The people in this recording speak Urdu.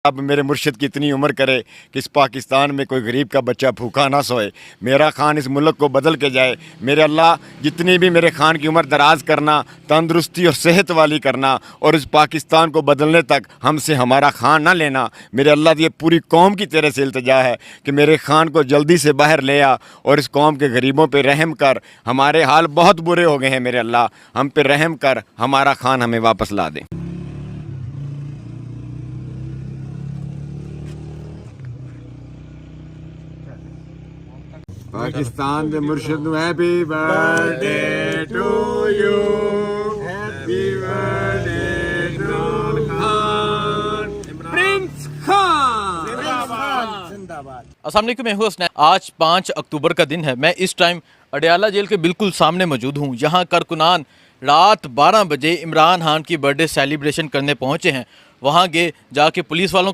اب میرے مرشد کی اتنی عمر کرے کہ اس پاکستان میں کوئی غریب کا بچہ بھوکا نہ سوئے، میرا خان اس ملک کو بدل کے جائے۔ میرے اللہ جتنی بھی میرے خان کی عمر دراز کرنا، تندرستی اور صحت والی کرنا، اور اس پاکستان کو بدلنے تک ہم سے ہمارا خان نہ لینا۔ میرے اللہ یہ پوری قوم کی تیرے سے التجا ہے کہ میرے خان کو جلدی سے باہر لے آ اور اس قوم کے غریبوں پہ رحم کر۔ ہمارے حال بہت برے ہو گئے ہیں میرے اللہ، ہم پہ رحم کر، ہمارا خان ہمیں واپس لا دے۔ پاکستان دے مرشد know happy birth day to you, happy birth day to Khan, prince Khan زندہ باد۔ السلام علیکم، میں ہوں حسنین۔ آج 5 اکتوبر کا دن ہے۔ میں اس ٹائم اڈیالہ جیل کے بالکل سامنے موجود ہوں۔ یہاں کارکنان رات 12 بجے عمران خان کی برتھ ڈے سیلیبریشن کرنے پہنچے ہیں۔ وہاں گئے جا کے پولیس والوں